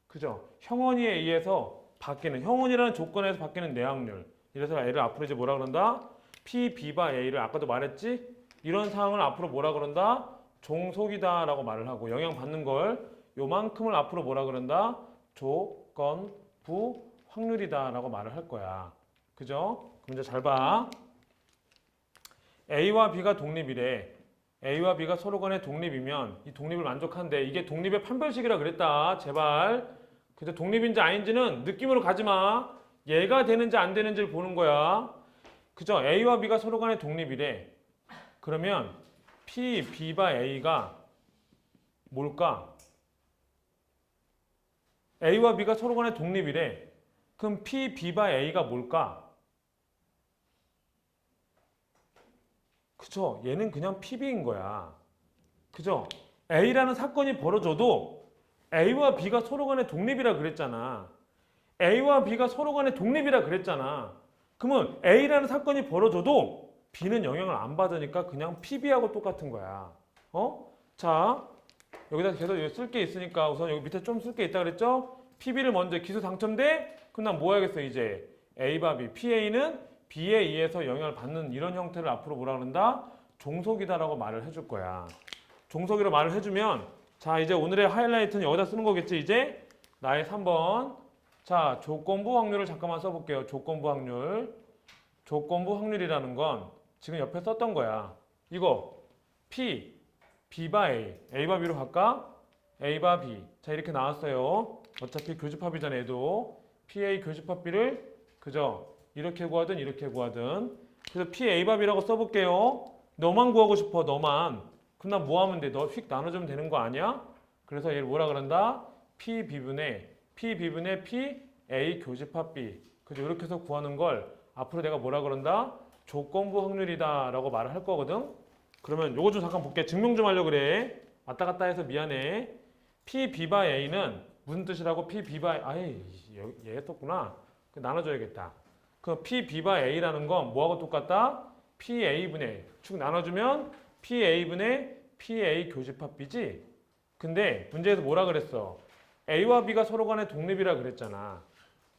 그죠? 형원이에 의해서 바뀌는, 형원이라는 조건에서 바뀌는 내 확률. 이래서 A를 앞으로 이제 뭐라 그런다? P, B바 A를 아까도 말했지? 이런 상황을 앞으로 뭐라 그런다? 종속이다 라고 말을 하고 영향 받는 걸 요만큼을 앞으로 뭐라 그런다? 조건, 부, 확률이다 라고 말을 할 거야. 그죠? 그럼 이제 잘 봐. A와 B가 독립이래. A와 B가 서로 간에 독립이면 이 독립을 만족한대. 이게 독립의 판별식이라 그랬다. 제발. 근데 독립인지 아닌지는 느낌으로 가지 마. 얘가 되는지 안 되는지를 보는 거야. 그죠? A와 B가 서로 간에 독립이래. 그러면 P, B바 A가 뭘까? A와 B가 서로 간에 독립이래. 그럼 P, B바 A가 뭘까? 그죠? 얘는 그냥 PB인 거야. 그죠? A라는 사건이 벌어져도 A와 B가 서로 간에 독립이라 그랬잖아. A와 B가 서로 간에 독립이라 그랬잖아. 그러면 A라는 사건이 벌어져도 B는 영향을 안 받으니까 그냥 PB하고 똑같은 거야. 자, 여기다 계속 쓸 게 있으니까 우선 여기 밑에 좀 쓸 게 있다 그랬죠? PB를 먼저 기수 당첨돼? 그럼 난 뭐 해야겠어 이제? A바 B. PA는 B에 의해서 영향을 받는 이런 형태를 앞으로 뭐라 그런다? 종속이다라고 말을 해줄 거야. 종속이라고 말을 해주면 자, 이제 오늘의 하이라이트는 여기다 쓰는 거겠지, 이제? 나의 3번. 자, 조건부 확률을 잠깐만 써볼게요. 조건부 확률. 조건부 확률이라는 건 지금 옆에 썼던 거야. 이거 P, B바 A, A바 B로 갈까? A바 B. 자, 이렇게 나왔어요. 어차피 교집합이잖아, 얘도. PA 교집합 B를 그죠? 이렇게 구하든 이렇게 구하든. 그래서 PA바 B라고 써볼게요. 너만 구하고 싶어, 너만. 그럼 나 뭐 하면 돼? 너 휙 나눠주면 되는 거 아니야? 그래서 얘를 뭐라 그런다? P분의 PA 교집합 B. 그죠? 이렇게 해서 구하는 걸 앞으로 내가 뭐라 그런다? 조건부 확률이다 라고 말을 할 거거든. 그러면 요거 좀 잠깐 볼게. 증명 좀 하려고 그래. 왔다 갔다 해서 미안해. PB바 A는 무슨 뜻이라고? PB바 아이 얘가 떴구나. 나눠줘야겠다. 그 PB바 A라는 건 뭐하고 똑같다? PA분의 축 나눠주면 PA분의 PA 교집합 B지. 근데 문제에서 뭐라 그랬어? A와 B가 서로 간에 독립이라 그랬잖아.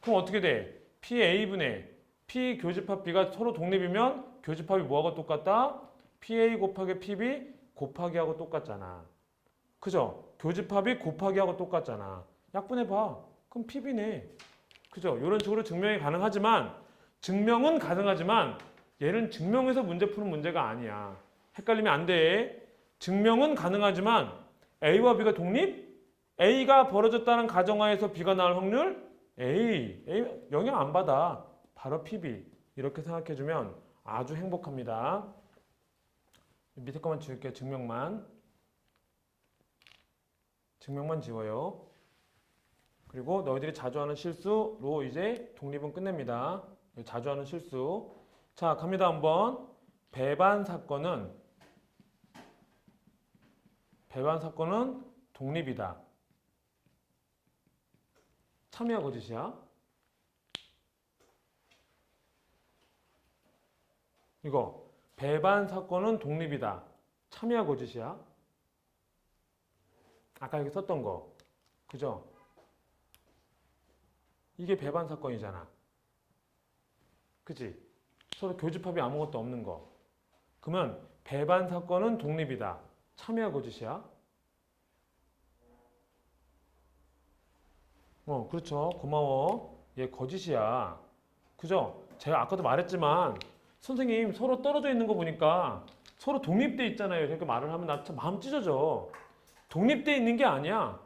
그럼 어떻게 돼? PA분의 P 교집합 B가 서로 독립이면 교집합이 뭐하고 똑같다? PA 곱하기 PB 곱하기 하고 똑같잖아. 그죠? 교집합이 곱하기 하고 똑같잖아. 약분해봐. 그럼 PB네. 그죠? 이런 식으로 증명이 가능하지만 증명은 가능하지만 얘는 증명해서 문제 푸는 문제가 아니야. 헷갈리면 안 돼. 증명은 가능하지만 A와 B가 독립? A가 벌어졌다는 가정하에서 B가 나올 확률? A 영향 안 받아. 바로 PB. 이렇게 생각해주면 아주 행복합니다. 밑에 것만 지울게요. 증명만 지워요. 그리고 너희들이 자주 하는 실수로 이제 독립은 끝냅니다. 자주 하는 실수. 자, 갑니다. 한번. 배반 사건은 독립이다. 참이야 거짓이야? 이거 배반 사건은 독립이다. 참이야 거짓이야? 아까 여기 썼던 거. 그죠? 이게 배반 사건이잖아. 그치? 서로 교집합이 아무것도 없는 거. 그러면 배반 사건은 독립이다. 참이야 거짓이야? 그렇죠. 고마워. 얘 거짓이야. 그죠? 제가 아까도 말했지만 선생님 서로 떨어져 있는 거 보니까 서로 독립돼 있잖아요. 이렇게 말을 하면 나 참 마음 찢어져. 독립돼 있는 게 아니야.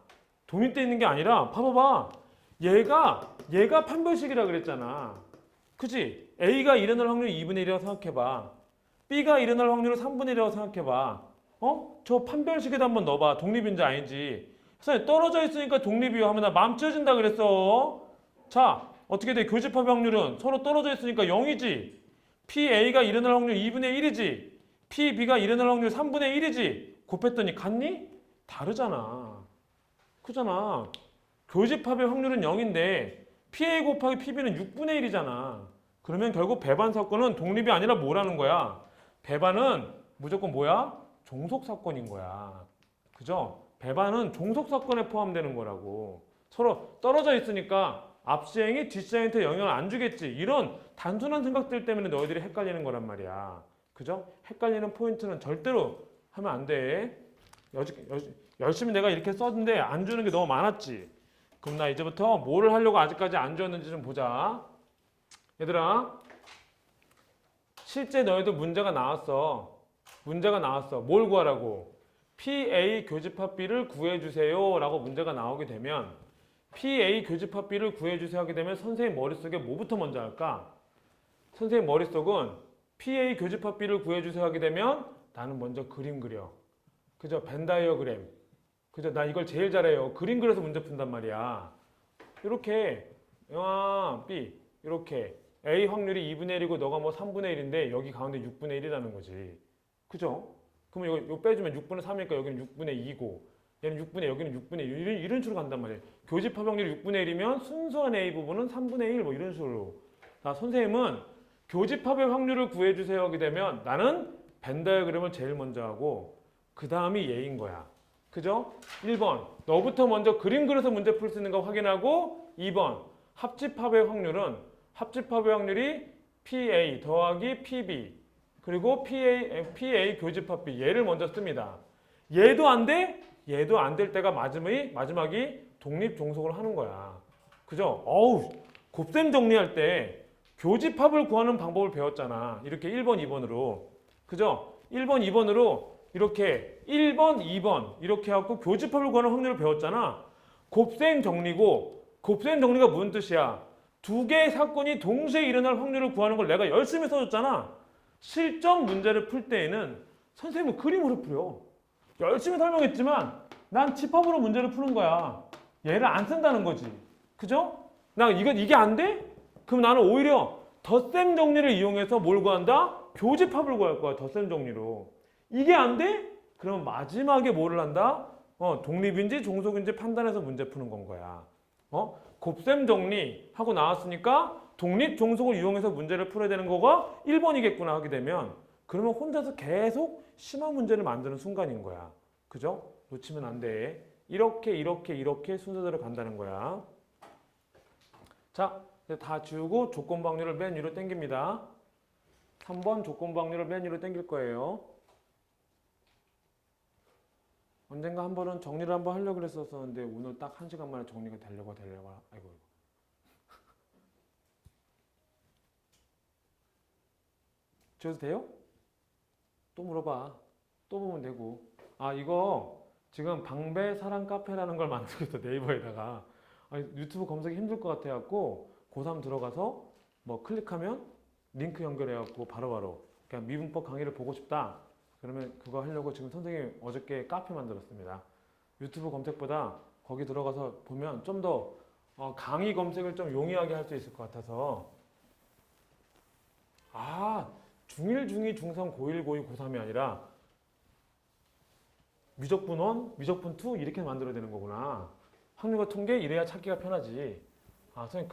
독립돼 있는 게 아니라 봐봐봐. 얘가 판별식이라 그랬잖아. 그치? A가 일어날 확률 2분의 1이라고 생각해봐. B가 일어날 확률을 3분의 1이라고 생각해봐. 저 판별식에다 한번 넣어봐. 독립인지 아닌지. 선생님 떨어져 있으니까 독립이요 하면 나 마음 찢어진다 그랬어. 자, 어떻게 돼? 교집합 확률은 서로 떨어져 있으니까 0이지. PA가 일어날 확률 2분의 1이지. PB가 일어날 확률 3분의 1이지. 곱했더니 같니? 다르잖아. 그잖아. 교집합의 확률은 0인데 PA 곱하기 PB는 6분의 1이잖아. 그러면 결국 배반 사건은 독립이 아니라 뭐라는 거야? 배반은 무조건 뭐야? 종속 사건인 거야. 그죠? 배반은 종속 사건에 포함되는 거라고. 서로 떨어져 있으니까 앞시행이 뒷시행한테 영향을 안 주겠지. 이런 단순한 생각들 때문에 너희들이 헷갈리는 거란 말이야. 그죠? 헷갈리는 포인트는 절대로 하면 안 돼. 열심히 내가 이렇게 썼는데 안 주는 게 너무 많았지. 그럼 나 이제부터 뭐를 하려고 아직까지 안 줬는지 좀 보자. 얘들아, 실제 너희도 문제가 나왔어. 뭘 구하라고? PA 교집합 B를 구해주세요 라고 문제가 나오게 되면 PA 교집합 B를 구해주세요 하게 되면 선생님 머릿속에 뭐부터 먼저 할까? 선생님 머릿속은 PA 교집합 B를 구해주세요 하게 되면 나는 먼저 그림 그려. 그죠? 벤 다이어그램. 그죠? 나 이걸 제일 잘해요. 그림 그려서 문제 푼단 말이야. 이렇게 B 이렇게 A 확률이 2분의 1이고 너가 뭐 3분의 1인데 여기 가운데 6분의 1이라는 거지. 그죠? 그러면 이거 빼주면 6분의 3이니까 여기는 6분의 2고 얘는 6분의 여기는 6분의 1 이런 식으로 간단 말이에요. 교집합 확률이 6분의 1이면 순수한 A 부분은 3분의 1 뭐 이런 식으로. 자, 선생님은 교집합의 확률을 구해주세요 하게 되면 나는 벤 다이어그램을 제일 먼저 하고 그 다음이 얘인 거야. 그죠? 1번 너부터 먼저 그림 그려서 문제 풀 수 있는 거 확인하고 2번 합집합의 확률이 PA 더하기 PB 그리고 PA 교집합 B 얘를 먼저 씁니다. 얘도 안 돼? 얘도 안 될 때가 마지막이 독립 종속을 하는 거야. 그죠? 곱셈 정리할 때 교집합을 구하는 방법을 배웠잖아. 이렇게 1번, 2번으로. 그죠? 1번, 2번으로 이렇게 1번, 2번 이렇게 해갖고 교집합을 구하는 확률을 배웠잖아. 곱셈 정리고 곱셈 정리가 무슨 뜻이야? 두 개의 사건이 동시에 일어날 확률을 구하는 걸 내가 열심히 써줬잖아. 실전 문제를 풀 때에는 선생님은 그림으로 풀어. 열심히 설명했지만 난 집합으로 문제를 푸는 거야. 얘를 안 쓴다는 거지. 그죠? 나 이게 안 돼? 그럼 나는 오히려 덧셈 정리를 이용해서 뭘 구한다? 교집합을 구할 거야. 덧셈 정리로. 이게 안 돼? 그러면 마지막에 뭐를 한다? 독립인지 종속인지 판단해서 문제 푸는 건 거야. 곱셈 정리하고 나왔으니까 독립 종속을 이용해서 문제를 풀어야 되는 거가 1번이겠구나 하게 되면 그러면 혼자서 계속 심화 문제를 만드는 순간인 거야. 그죠? 놓치면 안 돼. 이렇게 순서대로 간다는 거야. 자, 이제 다 지우고 조건부 확률을 맨 위로 당깁니다. 3번 조건부 확률을 맨 위로 당길 거예요. 언젠가 한 번은 정리를 한번 하려고 그랬었는데 오늘 딱 1시간 만에 정리가 되려고 아이고. 지워도 돼요? 또 물어봐. 또 보면 되고. 이거 지금 방배 사랑 카페라는 걸 만들고 있어. 네이버에다가. 유튜브 검색이 힘들 것 같아갖고 고3 들어가서 뭐 클릭하면 링크 연결해갖고 바로바로 그냥 미분법 강의를 보고 싶다. 그러면 그거 하려고 지금 선생님이 어저께 카페 만들었습니다. 유튜브 검색보다 거기 들어가서 보면 좀 더 강의 검색을 좀 용이하게 할 수 있을 것 같아서 중1, 중2, 중3, 고1, 고2, 고3이 아니라 미적분 1, 미적분 2 이렇게 만들어야 되는 거구나. 확률과 통계 이래야 찾기가 편하지. 선생님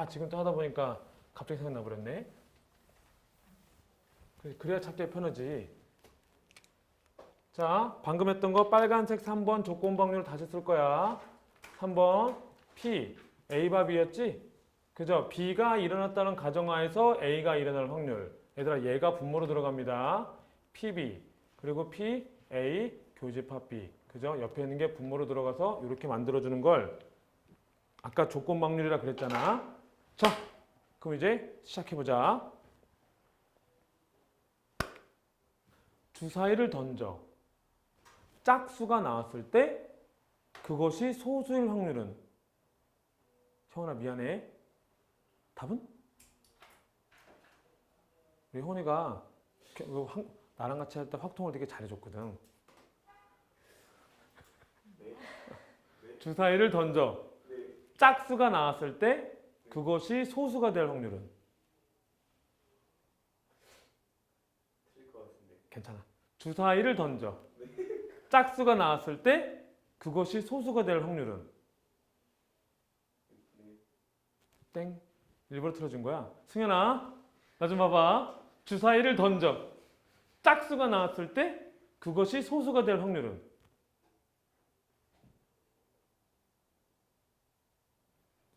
지금 또 하다 보니까 갑자기 생각나 버렸네. 그래야 찾기가 편하지. 자, 방금 했던 거 빨간색 3번 조건부 확률 다시 쓸 거야. 3번 P, A바 B였지? 그죠? B가 일어났다는 가정하에서 A가 일어날 확률. 얘들아 얘가 분모로 들어갑니다. PB 그리고 P, A, 교집합 B. 그죠? 옆에 있는 게 분모로 들어가서 이렇게 만들어주는 걸 아까 조건부 확률이라 그랬잖아. 자, 그럼 이제 시작해보자. 주사위를 던져 짝수가 나왔을 때 그것이 소수일 확률은? 형원아 미안해. 답은? 우리 현이가 나랑 같이 할 때 확통을 되게 잘해줬거든. 주사위를 던져 짝수가 나왔을 때 그것이 소수가 될 확률은? 틀릴 것 같은데. 괜찮아. 주사위를 던져 짝수가 나왔을 때 그것이 소수가 될 확률은? 땡. 일부러 틀어준 거야. 승현아 나 좀 봐봐. 주사위를 던져 짝수가 나왔을 때 그것이 소수가 될 확률은?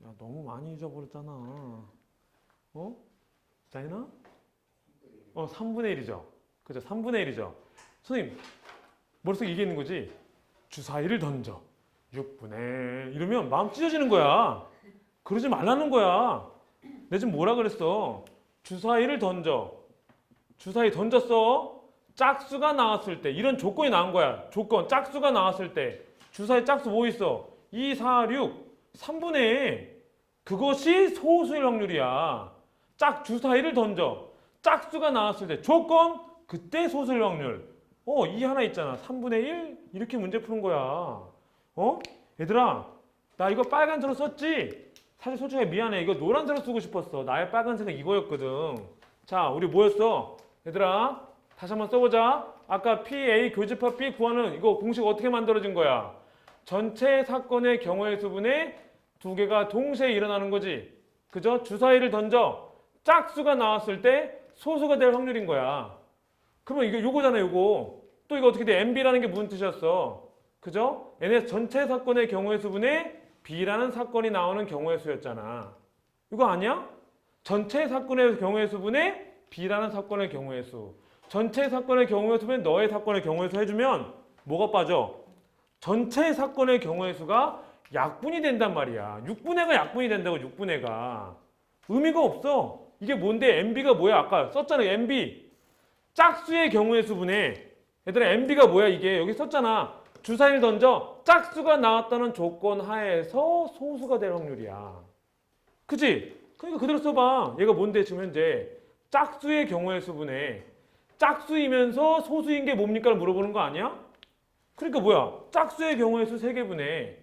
야, 너무 많이 잊어버렸잖아. 자이나? 3분의 1이죠. 그죠? 3분의 1이죠. 선생님, 머릿속에 이게 있는 거지? 주사위를 던져. 6분의 이러면 마음 찢어지는 거야. 그러지 말라는 거야. 내 지금 뭐라 그랬어? 주사위를 던져. 주사위 던졌어. 짝수가 나왔을 때. 이런 조건이 나온 거야. 조건. 짝수가 나왔을 때. 주사위 짝수 뭐 있어? 2, 4, 6. 3분의 1. 그것이 소수일 확률이야. 주사위를 던져. 짝수가 나왔을 때. 조건. 그때 소수일 확률. 이 하나 있잖아. 3분의 1. 이렇게 문제 푸는 거야. 얘들아. 나 이거 빨간색으로 썼지? 사실 솔직히 미안해. 이거 노란색으로 쓰고 싶었어. 나의 빨간색은 이거였거든. 자, 우리 뭐였어? 얘들아. 다시 한번 써보자. 아까 PA 교집합 B 구하는 이거 공식 어떻게 만들어진 거야? 전체 사건의 경우의 수분에 두 개가 동시에 일어나는 거지. 그죠? 주사위를 던져. 짝수가 나왔을 때 소수가 될 확률인 거야. 그러면 이거 요거잖아, 요거. 또 이거 어떻게 돼? MB라는 게 무슨 뜻이었어? 그죠? NS 전체 사건의 경우의 수분에 B라는 사건이 나오는 경우의 수였잖아. 이거 아니야? 전체 사건의 경우의 수분에 B라는 사건의 경우의 수. 전체 사건의 경우의 수분에 너의 사건의 경우의 수 해주면 뭐가 빠져? 전체 사건의 경우의 수가 약분이 된단 말이야. 6분의가 약분이 된다고 6분의가. 의미가 없어. 이게 뭔데? MB가 뭐야? 아까 썼잖아. MB. 짝수의 경우의 수분에 얘들아 MB가 뭐야 이게 여기 썼잖아. 주사위를 던져 짝수가 나왔다는 조건 하에서 소수가 될 확률이야. 그치? 그러니까 그대로 써봐. 얘가 뭔데 지금 현재 짝수의 경우의 수분에 짝수이면서 소수인 게 뭡니까? 물어보는 거 아니야? 그러니까 뭐야? 짝수의 경우의 수 3개분에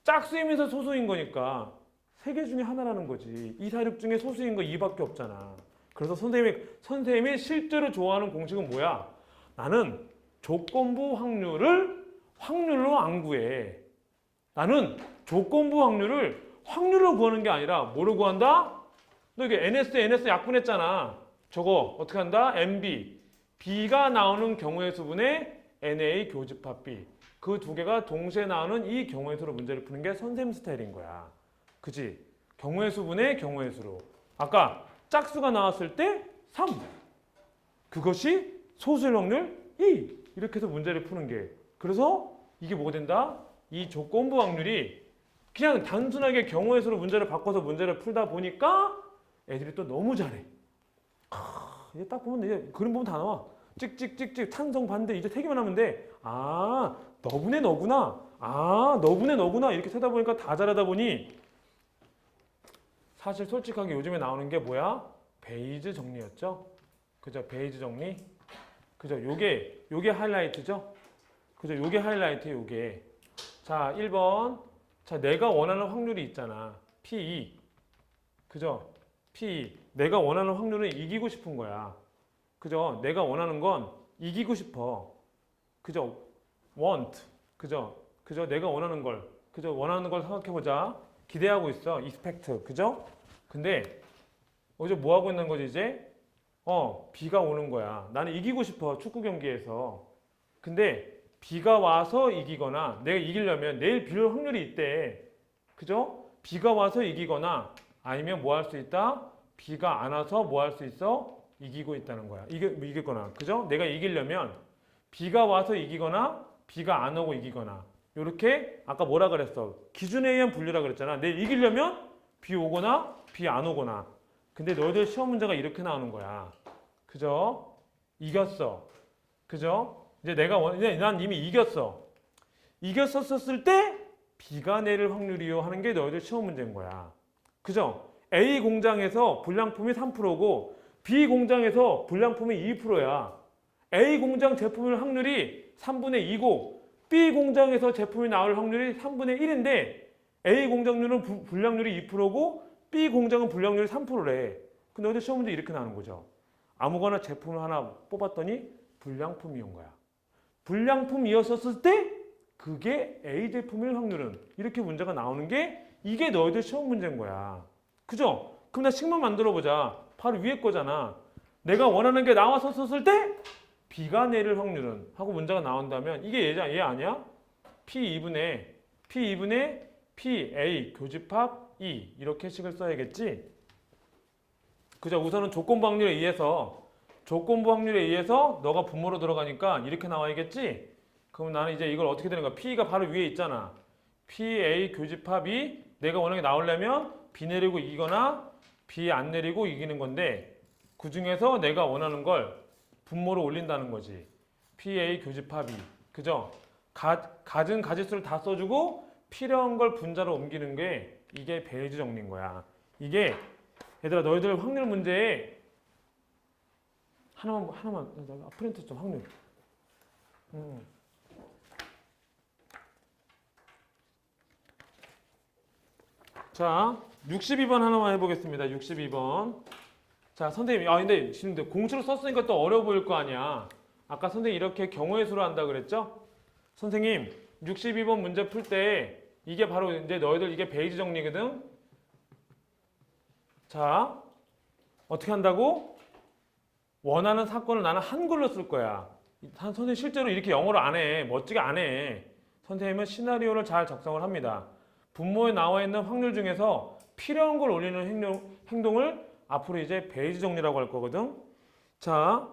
짝수이면서 소수인 거니까 3개 중에 하나라는 거지. 2, 4, 6 중에 소수인 거 2밖에 없잖아. 그래서 선생님이 실제로 좋아하는 공식은 뭐야? 나는 조건부 확률로 안 구해. 나는 조건부 확률로 구하는 게 아니라 뭐로 구한다? 너 이게 NS 약분했잖아. 저거 어떻게 한다? MB. B가 나오는 경우의 수분에 NA 교집합 B. 그 두 개가 동시에 나오는 이 경우의 수로 문제를 푸는 게 선생님 스타일인 거야. 그지? 경우의 수분의 경우의 수로. 아까 짝수가 나왔을 때 3. 그것이 소수일 확률 2. 이렇게 해서 문제를 푸는 게. 그래서 이게 뭐가 된다? 이 조건부 확률이 그냥 단순하게 경우의 수로 문제를 바꿔서 문제를 풀다 보니까 애들이 또 너무 잘해. 이제 딱 보면 이제 그림 보면 다 나와. 찍찍찍찍 찬성 반대 이제 3개만 하면 돼. 아 너분의 너구나. 아 너분의 너구나. 이렇게 세다 보니까 다 잘하다 보니 사실 솔직하게 요즘에 나오는 게 뭐야? 베이즈 정리였죠. 그죠? 베이즈 정리. 그죠? 요게 하이라이트죠. 그죠? 요게 하이라이트 요게. 자 1번. 자 내가 원하는 확률이 있잖아. P2. 그죠? P2. 내가 원하는 확률은 이기고 싶은 거야. 그죠? 내가 원하는 건 이기고 싶어. 그죠? want. 그죠? 내가 원하는 걸. 그죠? 원하는 걸 생각해보자. 기대하고 있어. expect. 그죠? 근데 어제 뭐 하고 있는 거지 이제? 비가 오는 거야. 나는 이기고 싶어. 축구 경기에서. 근데 비가 와서 이기거나 내가 이기려면 내일 비 올 확률이 있대. 그죠? 비가 와서 이기거나 아니면 뭐 할 수 있다? 비가 안 와서 뭐 할 수 있어? 이기고 있다는 거야. 이기거나. 그죠? 내가 이기려면 비가 와서 이기거나 비가 안 오고 이기거나. 요렇게 아까 뭐라 그랬어? 기준에 의한 분류라 그랬잖아. 내가 이기려면 비 오거나 비 안 오거나. 근데 너희들 시험 문제가 이렇게 나오는 거야. 그죠? 이겼어. 그죠? 이제 난 이미 이겼어. 이겼었을 때 비가 내릴 확률이요 하는 게 너희들 시험 문제인 거야. 그죠? A 공장에서 불량품이 3%고 B 공장에서 불량품이 2%야. A 공장 제품의 확률이 3분의 2고 B 공장에서 제품이 나올 확률이 3분의 1인데 A 공장률은 불량률이 2%고 B 공장은 불량률이 3%래. 근데 너희들 시험 문제 이렇게 나오는 거죠. 아무거나 제품을 하나 뽑았더니 불량품이온 거야. 불량품이었을 때 그게 A 제품일 확률은 이렇게 문제가 나오는 게 이게 너희들 시험 문제인 거야. 그죠? 그럼 나 식만 만들어 보자. 바로 위에 거잖아. 내가 원하는 게 나왔었을 때 비가 내릴 확률은 하고 문제가 나온다면 이게 얘 아니야? P2분의 PA 교집합 2 이렇게 식을 써야겠지? 그죠? 우선은 조건부 확률에 의해서 너가 분모로 들어가니까 이렇게 나와야겠지? 그럼 나는 이제 이걸 어떻게 되는 거야? P가 바로 위에 있잖아. PA 교집합이 내가 원하는 게 나오려면 B 내리고 이기거나 B 안 내리고 이기는 건데 그 중에서 내가 원하는 걸 분모로 올린다는 거지. PA 교집합이. 그죠? 가진 가지수를 다 써주고 필요한 걸 분자로 옮기는 게 이게 베이즈 정리인 거야. 이게 얘들아 너희들 확률 문제에 하나만 프린트 좀 확률. 자 62번 하나만 해보겠습니다. 62번. 자 선생님 근데 지금 공수로 썼으니까 또 어려워 보일 거 아니야. 아까 선생님 이렇게 경우의 수로 한다 그랬죠? 선생님 62번 문제 풀 때 이게 바로 이제 너희들 이게 베이지 정리거든. 자 어떻게 한다고? 원하는 사건을 나는 한글로 쓸 거야. 선생님 실제로 이렇게 영어로 안 해. 멋지게 안 해. 선생님은 시나리오를 잘 작성을 합니다. 분모에 나와 있는 확률 중에서 필요한 걸 올리는 행동을 앞으로 이제 베이지 정리라고 할 거거든. 자,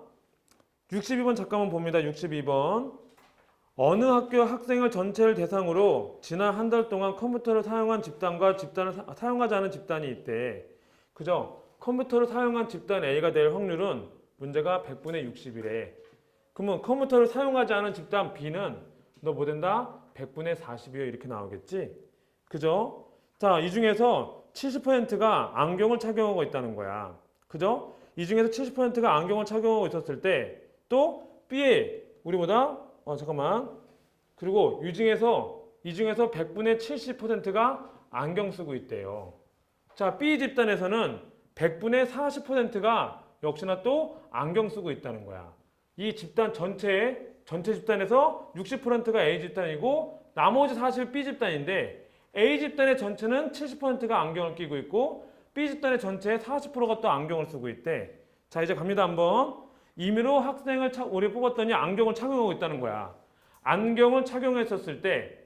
62번 잠깐만 봅니다. 62번. 어느 학교 학생을 전체를 대상으로 지난 한 달 동안 컴퓨터를 사용한 집단과 집단을 사용하지 않은 집단이 있대. 그죠? 컴퓨터를 사용한 집단 A가 될 확률은 문제가 100분의 60이래. 그러면 컴퓨터를 사용하지 않은 집단 B는 너 뭐 된다? 100분의 40이요. 이렇게 나오겠지? 그죠? 자, 이 중에서 70%가 안경을 착용하고 있다는 거야. 그죠? 이 중에서 70%가 안경을 착용하고 있었을 때 또 B에 우리보다 잠깐만. 그리고 이 중에서 100분의 70%가 안경 쓰고 있대요. 자, B 집단에서는 100분의 40%가 역시나 또 안경 쓰고 있다는 거야. 이 집단 전체 집단에서 60%가 A 집단이고 나머지 40이 B 집단인데 A 집단의 전체는 70%가 안경을 끼고 있고 B 집단의 전체의 40%가 또 안경을 쓰고 있대. 자, 이제 갑니다 한번. 임의로 학생을 우리 뽑았더니 안경을 착용하고 있다는 거야. 안경을 착용했을 때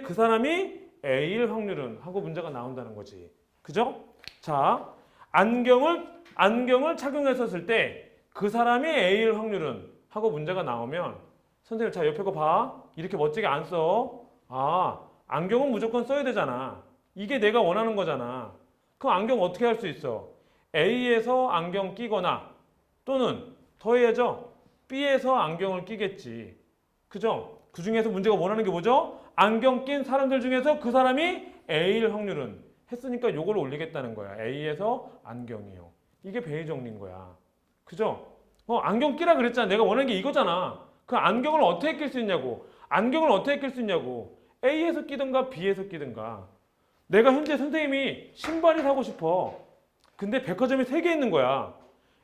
그 사람이 A일 확률은 하고 문제가 나온다는 거지. 그죠? 자, 안경을 착용했었을 때 그 사람이 A일 확률은 하고 문제가 나오면 선생님 자 옆에 거 봐. 이렇게 멋지게 안 써. 아, 안경은 무조건 써야 되잖아. 이게 내가 원하는 거잖아. 그럼 안경 어떻게 할 수 있어? A에서 안경 끼거나 또는 더해야죠. B에서 안경을 끼겠지. 그죠? 그 중에서 문제가 원하는 게 뭐죠? 안경 낀 사람들 중에서 그 사람이 A일 확률은 했으니까 요걸 올리겠다는 거야. A에서 안경이요. 이게 베이 정리인 거야. 그죠? 안경 끼라 그랬잖아. 내가 원하는 게 이거잖아. 그 안경을 어떻게 낄 수 있냐고. A에서 끼든가 B에서 끼든가. 내가 현재 선생님이 신발이 사고 싶어. 근데 백화점이 3개 있는 거야.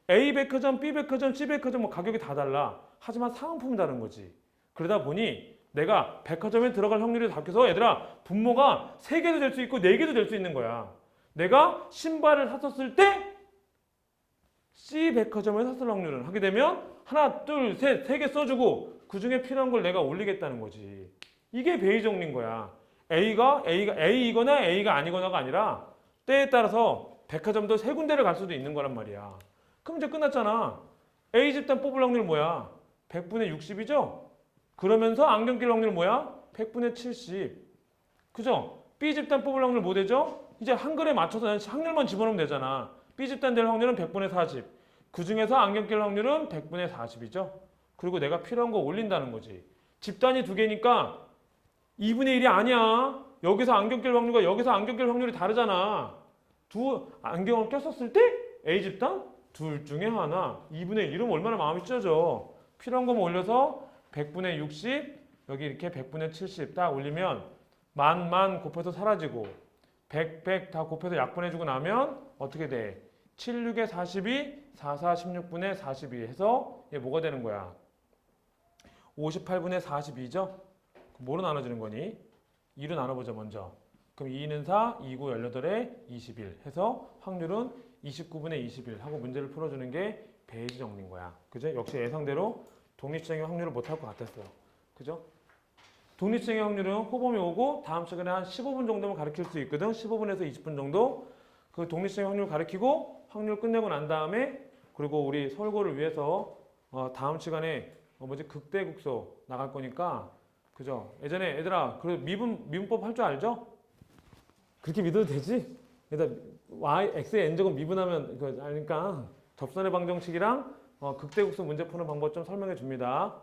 A 백화점, B 백화점, C 백화점 뭐 가격이 다 달라. 하지만 사은품이 다른 거지. 그러다 보니 내가 백화점에 들어갈 확률이 바뀌어서 얘들아 분모가 3개도 될 수 있고 4개도 될 수 있는 거야. 내가 신발을 샀었을 때 C 백화점에 샀을 확률은 하게 되면 하나, 둘, 셋, 3개 써주고 그 중에 필요한 걸 내가 올리겠다는 거지. 이게 베이 정리인 거야. A이거나 A가 아니거나가 아니라 때에 따라서 백화점도 3군데를 갈 수도 있는 거란 말이야. 그럼 이제 끝났잖아. A 집단 뽑을 확률 뭐야? 100분의 60이죠? 그러면서 안경 낄 확률 뭐야? 100분의 70. 그죠? B 집단 뽑을 확률 뭐 되죠? 이제 한글에 맞춰서 확률만 집어넣으면 되잖아. B 집단 될 확률은 100분의 40. 그 중에서 안경 낄 확률은 100분의 40이죠? 그리고 내가 필요한 거 올린다는 거지. 집단이 2개니까 2분의 1이 아니야. 여기서 안경 낄 확률과 여기서 안경 낄 확률이 다르잖아. 안경을 꼈었을 때 A 집단 둘 중에 하나 2분의 1이면 얼마나 마음이 찢어져. 필요한 거만 올려서 100분의 60 여기 이렇게 100분의 70 딱 올리면 만 곱해서 사라지고 100 다 곱해서 약분해주고 나면 어떻게 돼? 7, 6에 42, 4, 16분의 42 해서 얘 뭐가 되는 거야? 58분의 42죠? 뭐로 나눠지는 거니? 2로 나눠보자 먼저. 그럼 2는 4, 2고 18에 21 해서 확률은 29분의 21 하고 문제를 풀어주는 게 베이지 정리인 거야. 그죠? 역시 예상대로 독립시행의 확률을 못할 것 같았어요. 그죠? 독립시행의 확률은 호범이 오고 다음 시간에 한 15분 정도면 가르칠 수 있거든. 15분에서 20분 정도. 그 독립시행의 확률 가르치고 확률 끝내고 난 다음에 그리고 우리 설고를 위해서 다음 시간에 극대국소 나갈 거니까 그죠? 예전에 얘들아 그 미분법 할 줄 알죠? 그렇게 믿어도 되지? 일단 x의 n제곱 미분하면 그러니까 접선의 방정식이랑 극대국소 문제 푸는 방법 좀 설명해 줍니다.